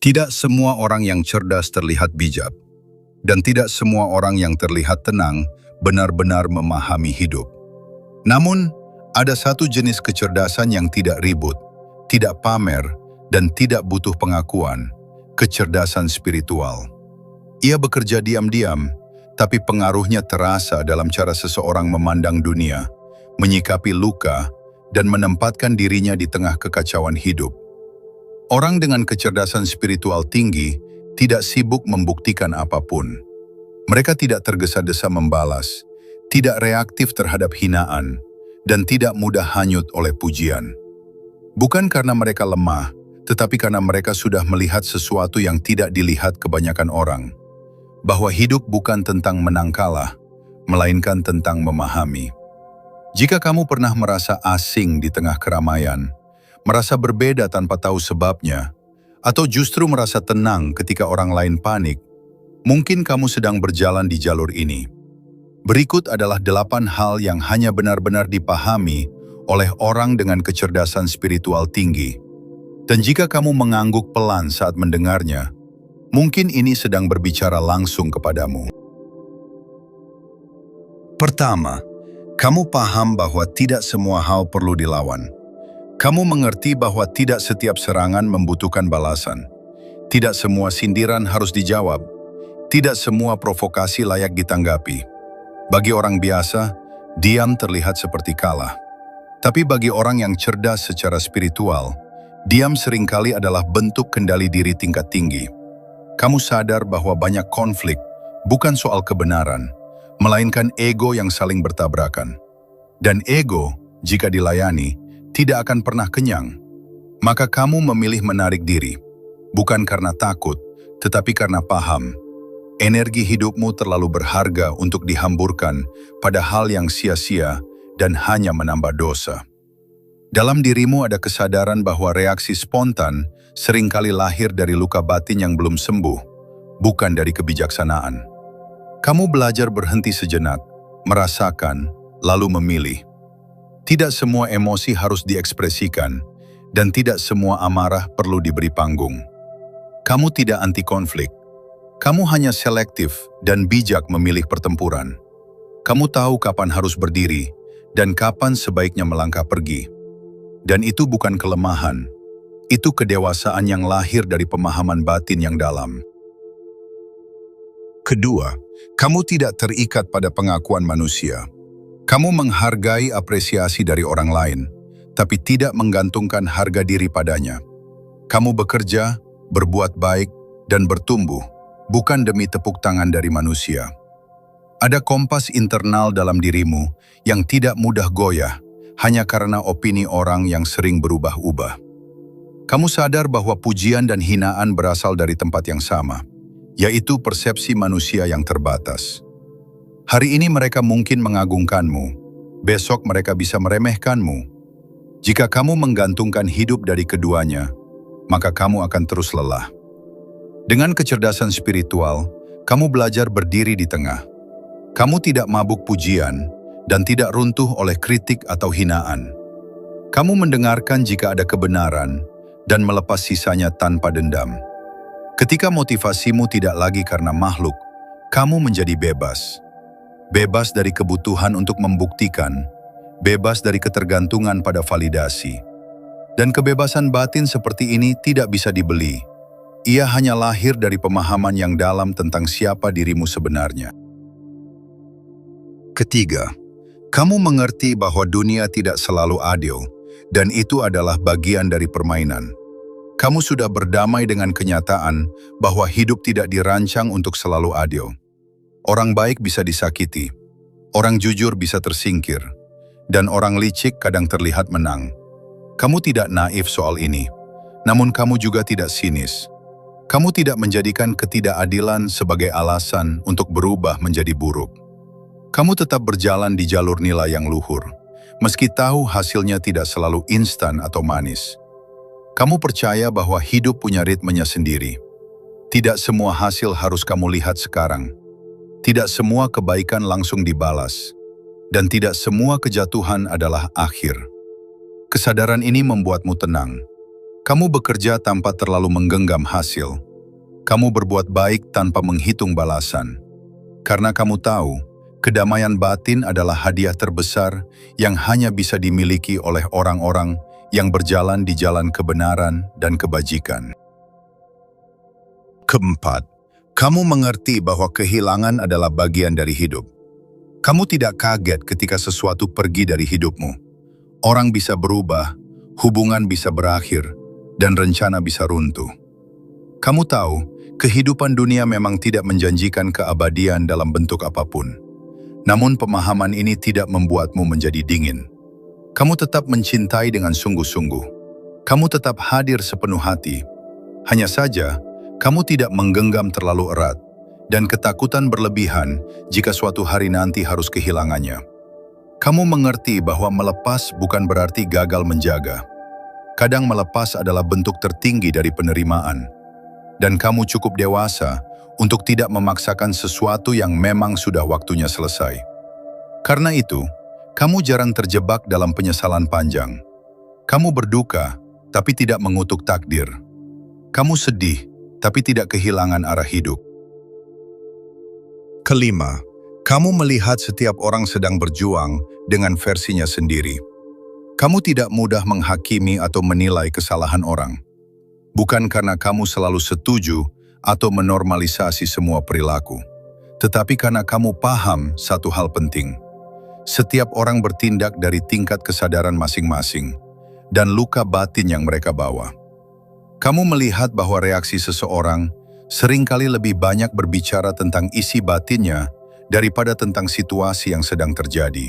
Tidak semua orang yang cerdas terlihat bijak, dan tidak semua orang yang terlihat tenang benar-benar memahami hidup. Namun, ada satu jenis kecerdasan yang tidak ribut, tidak pamer, dan tidak butuh pengakuan, kecerdasan spiritual. Ia bekerja diam-diam, tapi pengaruhnya terasa dalam cara seseorang memandang dunia, menyikapi luka, dan menempatkan dirinya di tengah kekacauan hidup. Orang dengan kecerdasan spiritual tinggi tidak sibuk membuktikan apapun. Mereka tidak tergesa-gesa membalas, tidak reaktif terhadap hinaan, dan tidak mudah hanyut oleh pujian. Bukan karena mereka lemah, tetapi karena mereka sudah melihat sesuatu yang tidak dilihat kebanyakan orang. Bahwa hidup bukan tentang menang kalah, melainkan tentang memahami. Jika kamu pernah merasa asing di tengah keramaian, merasa berbeda tanpa tahu sebabnya, atau justru merasa tenang ketika orang lain panik, mungkin kamu sedang berjalan di jalur ini. Berikut adalah 8 hal yang hanya benar-benar dipahami oleh orang dengan kecerdasan spiritual tinggi. Dan jika kamu mengangguk pelan saat mendengarnya, mungkin ini sedang berbicara langsung kepadamu. Pertama, kamu paham bahwa tidak semua hal perlu dilawan. Kamu mengerti bahwa tidak setiap serangan membutuhkan balasan. Tidak semua sindiran harus dijawab. Tidak semua provokasi layak ditanggapi. Bagi orang biasa, diam terlihat seperti kalah. Tapi bagi orang yang cerdas secara spiritual, diam seringkali adalah bentuk kendali diri tingkat tinggi. Kamu sadar bahwa banyak konflik bukan soal kebenaran, melainkan ego yang saling bertabrakan. Dan ego, jika dilayani, tidak akan pernah kenyang. Maka kamu memilih menarik diri, bukan karena takut, tetapi karena paham. Energi hidupmu terlalu berharga untuk dihamburkan pada hal yang sia-sia dan hanya menambah dosa. Dalam dirimu ada kesadaran bahwa reaksi spontan seringkali lahir dari luka batin yang belum sembuh, bukan dari kebijaksanaan. Kamu belajar berhenti sejenak, merasakan, lalu memilih. Tidak semua emosi harus diekspresikan, dan tidak semua amarah perlu diberi panggung. Kamu tidak anti konflik. Kamu hanya selektif dan bijak memilih pertempuran. Kamu tahu kapan harus berdiri, dan kapan sebaiknya melangkah pergi. Dan itu bukan kelemahan, itu kedewasaan yang lahir dari pemahaman batin yang dalam. Kedua, kamu tidak terikat pada pengakuan manusia. Kamu menghargai apresiasi dari orang lain, tapi tidak menggantungkan harga diri padanya. Kamu bekerja, berbuat baik, dan bertumbuh, bukan demi tepuk tangan dari manusia. Ada kompas internal dalam dirimu yang tidak mudah goyah, hanya karena opini orang yang sering berubah-ubah. Kamu sadar bahwa pujian dan hinaan berasal dari tempat yang sama, yaitu persepsi manusia yang terbatas. Hari ini mereka mungkin mengagungkanmu, besok mereka bisa meremehkanmu. Jika kamu menggantungkan hidup dari keduanya, maka kamu akan terus lelah. Dengan kecerdasan spiritual, kamu belajar berdiri di tengah. Kamu tidak mabuk pujian dan tidak runtuh oleh kritik atau hinaan. Kamu mendengarkan jika ada kebenaran dan melepas sisanya tanpa dendam. Ketika motivasimu tidak lagi karena makhluk, kamu menjadi bebas. Bebas dari kebutuhan untuk membuktikan, bebas dari ketergantungan pada validasi. Dan kebebasan batin seperti ini tidak bisa dibeli. Ia hanya lahir dari pemahaman yang dalam tentang siapa dirimu sebenarnya. Ketiga, kamu mengerti bahwa dunia tidak selalu adil, dan itu adalah bagian dari permainan. Kamu sudah berdamai dengan kenyataan bahwa hidup tidak dirancang untuk selalu adil. Orang baik bisa disakiti, orang jujur bisa tersingkir, dan orang licik kadang terlihat menang. Kamu tidak naif soal ini, namun kamu juga tidak sinis. Kamu tidak menjadikan ketidakadilan sebagai alasan untuk berubah menjadi buruk. Kamu tetap berjalan di jalur nilai yang luhur, meski tahu hasilnya tidak selalu instan atau manis. Kamu percaya bahwa hidup punya ritmenya sendiri. Tidak semua hasil harus kamu lihat sekarang. Tidak semua kebaikan langsung dibalas. Dan tidak semua kejatuhan adalah akhir. Kesadaran ini membuatmu tenang. Kamu bekerja tanpa terlalu menggenggam hasil. Kamu berbuat baik tanpa menghitung balasan. Karena kamu tahu, kedamaian batin adalah hadiah terbesar yang hanya bisa dimiliki oleh orang-orang yang berjalan di jalan kebenaran dan kebajikan. Keempat, kamu mengerti bahwa kehilangan adalah bagian dari hidup. Kamu tidak kaget ketika sesuatu pergi dari hidupmu. Orang bisa berubah, hubungan bisa berakhir, dan rencana bisa runtuh. Kamu tahu, kehidupan dunia memang tidak menjanjikan keabadian dalam bentuk apapun. Namun pemahaman ini tidak membuatmu menjadi dingin. Kamu tetap mencintai dengan sungguh-sungguh. Kamu tetap hadir sepenuh hati. Hanya saja, kamu tidak menggenggam terlalu erat, dan ketakutan berlebihan jika suatu hari nanti harus kehilangannya. Kamu mengerti bahwa melepas bukan berarti gagal menjaga. Kadang melepas adalah bentuk tertinggi dari penerimaan. Dan kamu cukup dewasa untuk tidak memaksakan sesuatu yang memang sudah waktunya selesai. Karena itu, kamu jarang terjebak dalam penyesalan panjang. Kamu berduka, tapi tidak mengutuk takdir. Kamu sedih, tapi tidak kehilangan arah hidup. Kelima, kamu melihat setiap orang sedang berjuang dengan versinya sendiri. Kamu tidak mudah menghakimi atau menilai kesalahan orang. Bukan karena kamu selalu setuju atau menormalisasi semua perilaku, tetapi karena kamu paham satu hal penting. Setiap orang bertindak dari tingkat kesadaran masing-masing dan luka batin yang mereka bawa. Kamu melihat bahwa reaksi seseorang seringkali lebih banyak berbicara tentang isi batinnya daripada tentang situasi yang sedang terjadi.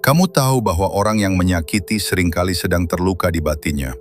Kamu tahu bahwa orang yang menyakiti seringkali sedang terluka di batinnya.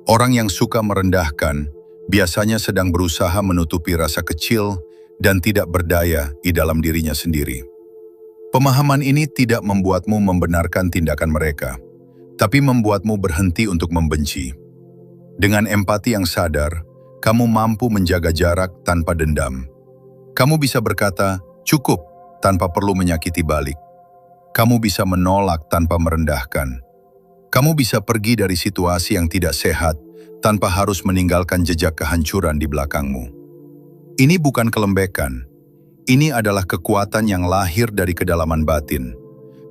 Orang yang suka merendahkan biasanya sedang berusaha menutupi rasa kecil dan tidak berdaya di dalam dirinya sendiri. Pemahaman ini tidak membuatmu membenarkan tindakan mereka, tapi membuatmu berhenti untuk membenci. Dengan empati yang sadar, kamu mampu menjaga jarak tanpa dendam. Kamu bisa berkata, "Cukup," tanpa perlu menyakiti balik. Kamu bisa menolak tanpa merendahkan. Kamu bisa pergi dari situasi yang tidak sehat tanpa harus meninggalkan jejak kehancuran di belakangmu. Ini bukan kelembekan. Ini adalah kekuatan yang lahir dari kedalaman batin.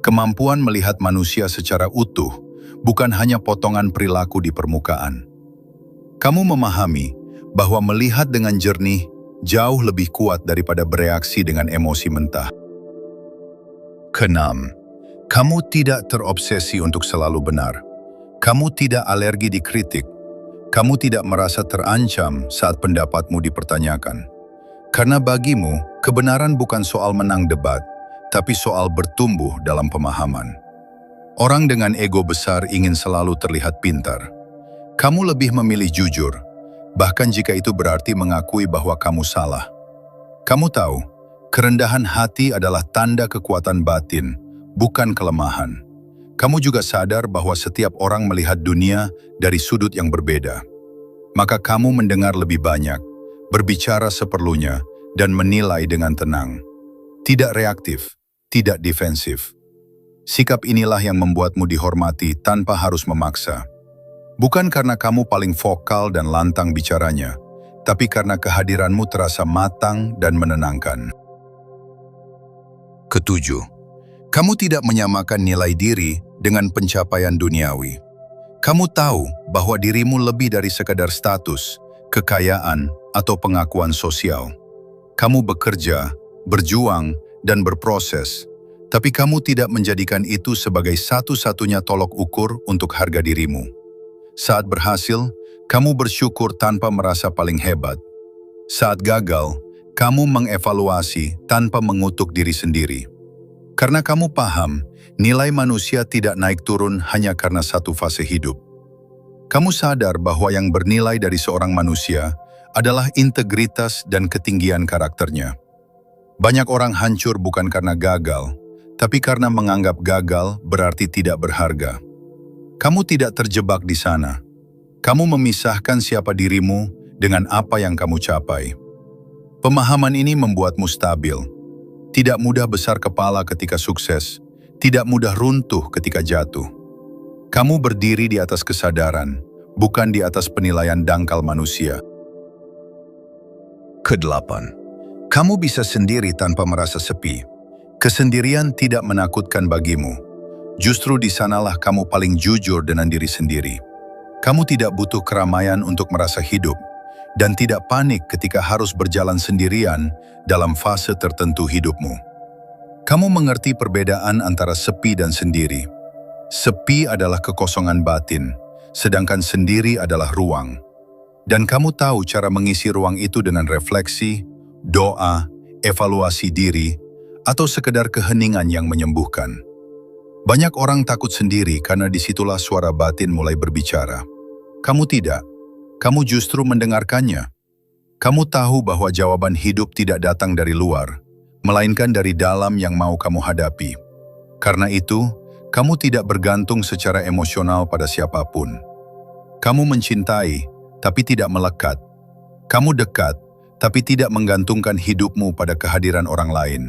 Kemampuan melihat manusia secara utuh, bukan hanya potongan perilaku di permukaan. Kamu memahami bahwa melihat dengan jernih jauh lebih kuat daripada bereaksi dengan emosi mentah. Keenam, kamu tidak terobsesi untuk selalu benar. Kamu tidak alergi dikritik. Kamu tidak merasa terancam saat pendapatmu dipertanyakan. Karena bagimu, kebenaran bukan soal menang debat, tapi soal bertumbuh dalam pemahaman. Orang dengan ego besar ingin selalu terlihat pintar. Kamu lebih memilih jujur, bahkan jika itu berarti mengakui bahwa kamu salah. Kamu tahu, kerendahan hati adalah tanda kekuatan batin, bukan kelemahan. Kamu juga sadar bahwa setiap orang melihat dunia dari sudut yang berbeda. Maka kamu mendengar lebih banyak, berbicara seperlunya, dan menilai dengan tenang. Tidak reaktif, tidak defensif. Sikap inilah yang membuatmu dihormati tanpa harus memaksa. Bukan karena kamu paling vokal dan lantang bicaranya, tapi karena kehadiranmu terasa matang dan menenangkan. Ketujuh, kamu tidak menyamakan nilai diri dengan pencapaian duniawi. Kamu tahu bahwa dirimu lebih dari sekadar status, kekayaan, atau pengakuan sosial. Kamu bekerja, berjuang, dan berproses, tapi kamu tidak menjadikan itu sebagai satu-satunya tolok ukur untuk harga dirimu. Saat berhasil, kamu bersyukur tanpa merasa paling hebat. Saat gagal, kamu mengevaluasi tanpa mengutuk diri sendiri. Karena kamu paham, nilai manusia tidak naik turun hanya karena satu fase hidup. Kamu sadar bahwa yang bernilai dari seorang manusia adalah integritas dan ketinggian karakternya. Banyak orang hancur bukan karena gagal, tapi karena menganggap gagal berarti tidak berharga. Kamu tidak terjebak di sana. Kamu memisahkan siapa dirimu dengan apa yang kamu capai. Pemahaman ini membuatmu stabil. Tidak mudah besar kepala ketika sukses, tidak mudah runtuh ketika jatuh. Kamu berdiri di atas kesadaran bukan di atas penilaian dangkal manusia. Kedelapan, kamu bisa sendiri tanpa merasa sepi. Kesendirian tidak menakutkan bagimu. Justru di sanalah kamu paling jujur dengan diri sendiri. Kamu tidak butuh keramaian untuk merasa hidup, dan tidak panik ketika harus berjalan sendirian dalam fase tertentu hidupmu. Kamu mengerti perbedaan antara sepi dan sendiri. Sepi adalah kekosongan batin, sedangkan sendiri adalah ruang. Dan kamu tahu cara mengisi ruang itu dengan refleksi, doa, evaluasi diri, atau sekedar keheningan yang menyembuhkan. Banyak orang takut sendiri karena disitulah suara batin mulai berbicara. Kamu tidak. Kamu justru mendengarkannya. Kamu tahu bahwa jawaban hidup tidak datang dari luar, melainkan dari dalam yang mau kamu hadapi. Karena itu, kamu tidak bergantung secara emosional pada siapapun. Kamu mencintai, tapi tidak melekat. Kamu dekat, tapi tidak menggantungkan hidupmu pada kehadiran orang lain.